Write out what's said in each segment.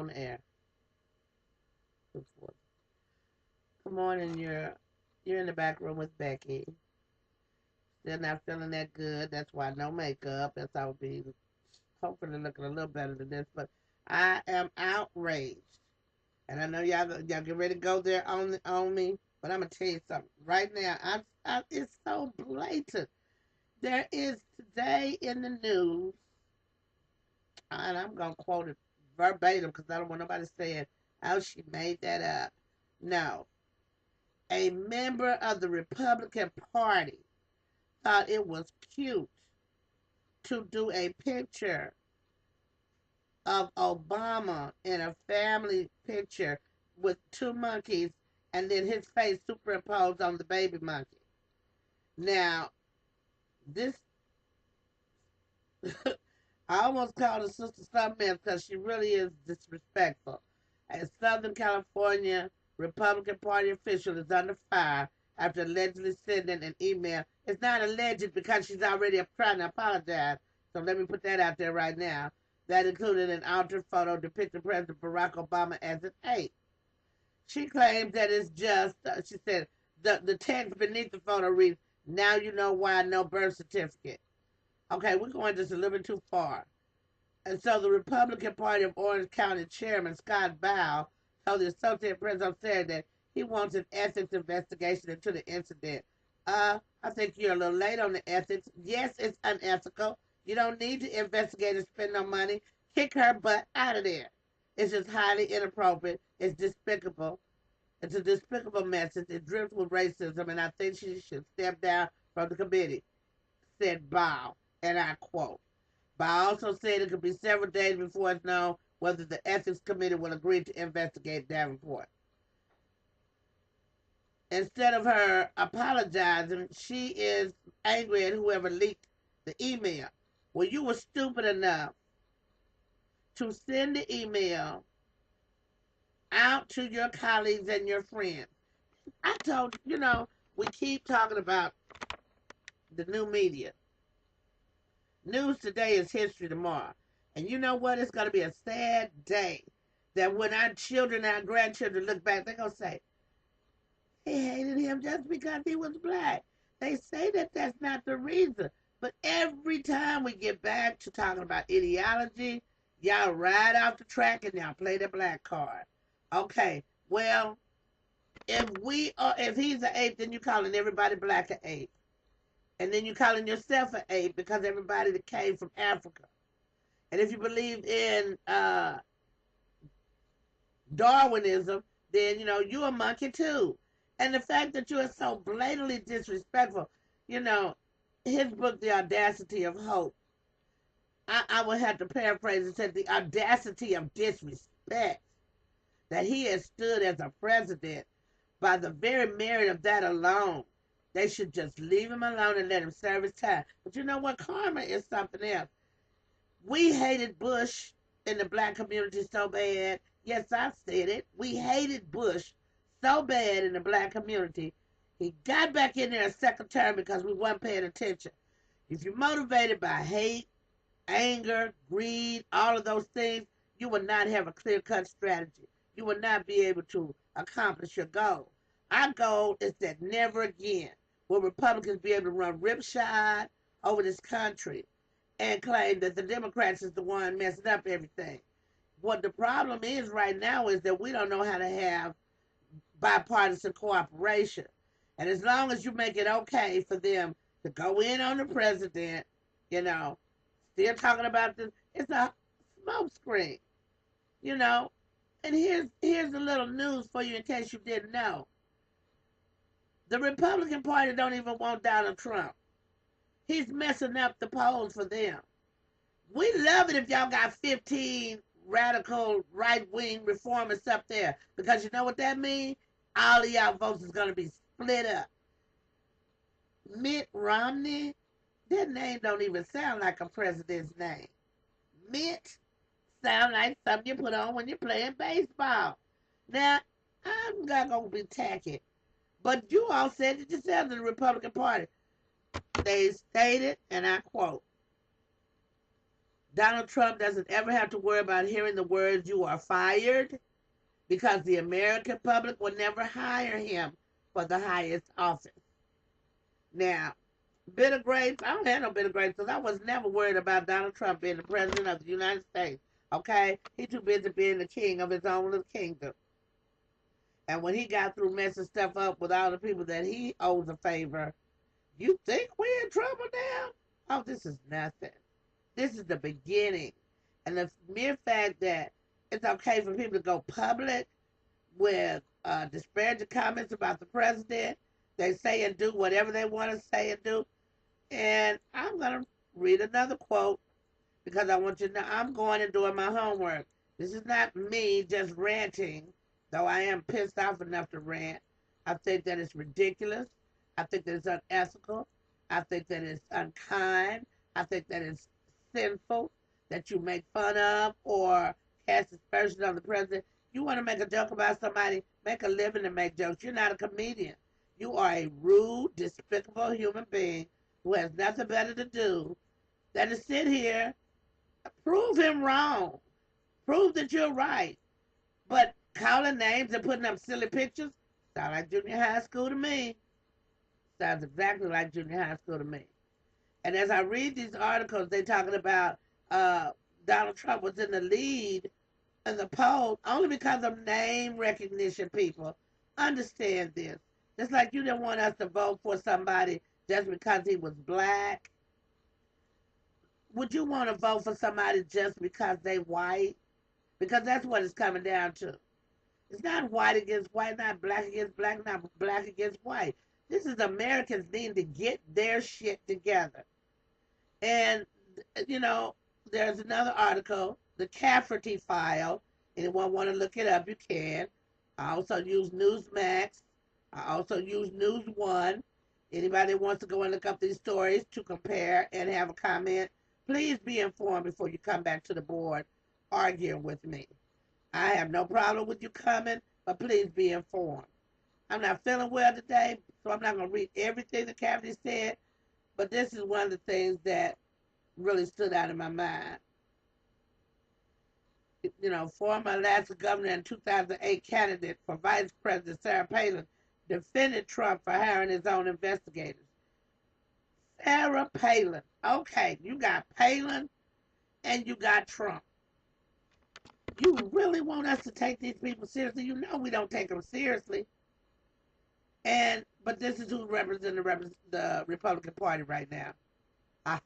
On air. Good morning. You're in the back room with Becky. Still not feeling that good. That's why no makeup. That's I'll be hopefully looking a little better than this. But I am outraged, and I know y'all get ready to go there on me. But I'm gonna tell you something right now. It's so blatant. There is today in the news, and I'm gonna quote it verbatim because I don't want nobody saying, "Oh, she made that up." No, a member of the Republican Party thought it was cute to do a picture of Obama in a family picture with two monkeys and then his face superimposed on the baby monkey. Now, this, I almost called her sister something else because she really is disrespectful. A Southern California Republican Party official is under fire after allegedly sending an email. It's not alleged because she's already trying to apologize. So let me put that out there right now. That included an altered photo depicting President Barack Obama as an ape. She claims that it's just, she said, the text beneath the photo reads, "Now you know why no birth certificate." Okay, we're going just a little bit too far. And so the Republican Party of Orange County Chairman Scott Bow told the Associated Press on Saturday that he wants an ethics investigation into the incident. I think you're a little late on the ethics. Yes, it's unethical. You don't need to investigate and spend no money. Kick her butt out of there. It's just highly inappropriate. It's despicable. It's a despicable message. It drips with racism, and I think she should step down from the committee, said Bow, and I quote. But I also said it could be several days before it's known whether the ethics committee will agree to investigate Davenport. Instead of her apologizing, she is angry at whoever leaked the email. Well, you were stupid enough to send the email out to your colleagues and your friends. I told we keep talking about the new media. News today is history tomorrow. And you know what? It's going to be a sad day that when our children, our grandchildren look back, they're going to say, they hated him just because he was black. They say that that's not the reason. But every time we get back to talking about ideology, y'all ride off the track and y'all play the black card. Okay, well, if he's an ape, then you calling everybody black an ape. And then you calling yourself an ape because everybody that came from Africa. And if you believe in Darwinism, then you're a monkey too. And the fact that you are so blatantly disrespectful, you know, his book, The Audacity of Hope, I would have to paraphrase and say the audacity of disrespect that he has stood as a president. By the very merit of that alone, they should just leave him alone and let him serve his time. But you know what? Karma is something else. We hated Bush in the black community so bad. Yes, I said it. We hated Bush so bad in the black community. He got back in there a second term because we weren't paying attention. If you're motivated by hate, anger, greed, all of those things, you will not have a clear cut strategy. You will not be able to accomplish your goal. Our goal is that never again will Republicans be able to run ripshod over this country and claim that the Democrats is the one messing up everything. What the problem is right now is that we don't know how to have bipartisan cooperation. And as long as you make it okay for them to go in on the president, you know, still talking about this, it's a smoke screen, you know. And here's a little news for you in case you didn't know. The Republican Party don't even want Donald Trump. He's messing up the polls for them. We love it if y'all got 15 radical right-wing reformers up there because you know what that means? All of y'all votes is going to be split up. Mitt Romney, that name don't even sound like a president's name. Mitt sound like something you put on when you're playing baseball. Now, I'm not going to be tacky, but you all said it yourselves in the Republican Party. They stated, and I quote, Donald Trump doesn't ever have to worry about hearing the words "you are fired" because the American public will never hire him for the highest office. Now, bitter grapes, I don't have no bitter grapes because I was never worried about Donald Trump being the president of the United States. Okay? He too busy being the king of his own little kingdom. And when he got through messing stuff up with all the people that he owes a favor, you think we're in trouble now? Oh, this is nothing. This is the beginning. And the mere fact that it's okay for people to go public with disparaging comments about the president, they say and do whatever they want to say and do. And I'm going to read another quote because I want you to know I'm going and doing my homework. This is not me just ranting, though I am pissed off enough to rant. I think that it's ridiculous. I think that it's unethical. I think that it's unkind. I think that it's sinful that you make fun of or cast aspersions on the president. You want to make a joke about somebody, make a living and make jokes. You're not a comedian. You are a rude, despicable human being who has nothing better to do than to sit here, prove him wrong, prove that you're right. But calling names and putting up silly pictures sound like junior high school to me. Sounds exactly like junior high school to me. And as I read these articles, they're talking about Donald Trump was in the lead in the poll only because of name recognition, people. Understand this. Just like you didn't want us to vote for somebody just because he was black. Would you want to vote for somebody just because they white? Because that's what it's coming down to. It's not white against white, not black against black, not black against white. This is Americans needing to get their shit together. And, you know, there's another article, the Cafferty File. Anyone want to look it up, you can. I also use Newsmax. I also use News One. Anybody wants to go and look up these stories to compare and have a comment, please be informed before you come back to the board arguing with me. I have no problem with you coming, but please be informed. I'm not feeling well today, so I'm not going to read everything the Cafferty said, but this is one of the things that really stood out in my mind. You know, former Alaska governor and 2008 candidate for vice president Sarah Palin defended Trump for hiring his own investigators. Sarah Palin. Okay, you got Palin and you got Trump. You really want us to take these people seriously? You know we don't take them seriously. But this is who represents the Republican Party right now. Ha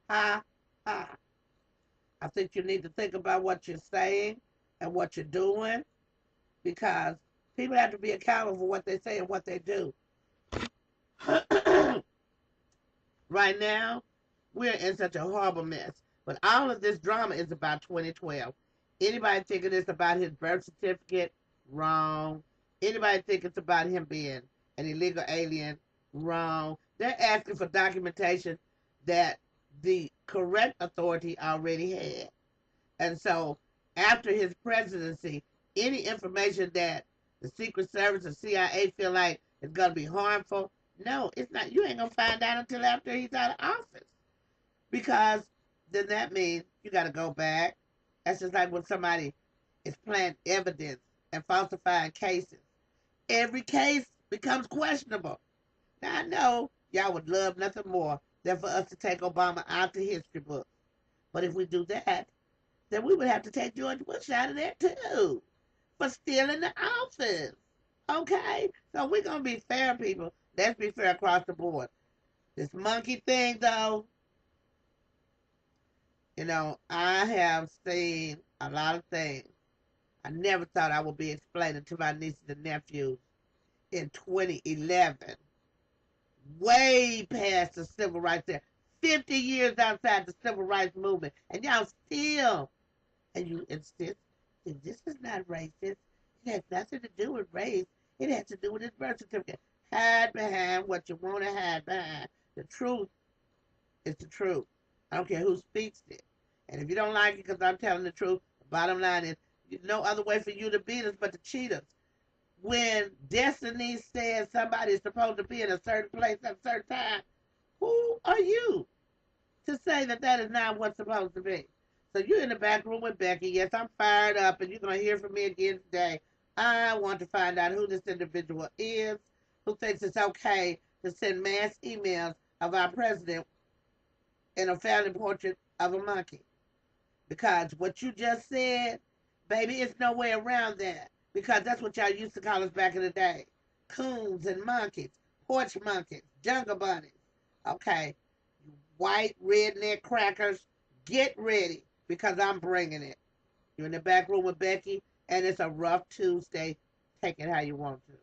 ha ha. I think you need to think about what you're saying and what you're doing because people have to be accountable for what they say and what they do. Right now, we're in such a horrible mess. But all of this drama is about 2012. Anybody thinking it's about his birth certificate? Wrong. Anybody think it's about him being an illegal alien? Wrong. They're asking for documentation that the correct authority already had. And so, after his presidency, any information that the Secret Service or CIA feel like is going to be harmful, no, it's not. You ain't going to find out until after he's out of office. Because then that means you got to go back. That's just like when somebody is planting evidence and falsifying cases. Every case becomes questionable. Now, I know y'all would love nothing more than for us to take Obama out the history books. But if we do that, then we would have to take George Bush out of there too for stealing the office. Okay? So we're going to be fair, people. Let's be fair across the board. This monkey thing, though, you know, I have seen a lot of things I never thought I would be explaining to my nieces and nephews in 2011. Way past the civil rights there. 50 years outside the civil rights movement. And y'all still, and you insist, this is not racist. It has nothing to do with race. It has to do with his birth certificate. Hide behind what you want to hide behind. The truth is the truth. I don't care who speaks it. And if you don't like it because I'm telling the truth, the bottom line is there's no other way for you to beat us but to cheat us. When destiny says somebody is supposed to be in a certain place at a certain time, who are you to say that that is not what's supposed to be? So you're in the back room with Becky. Yes, I'm fired up, and you're gonna hear from me again today. I want to find out who this individual is, who thinks it's okay to send mass emails of our president in a family portrait of a monkey. Because what you just said, baby, it's no way around that. Because that's what y'all used to call us back in the day. Coons and monkeys, porch monkeys, jungle bunnies. Okay, you white redneck crackers, get ready because I'm bringing it. You're in the back room with Becky, and it's a rough Tuesday. Take it how you want to.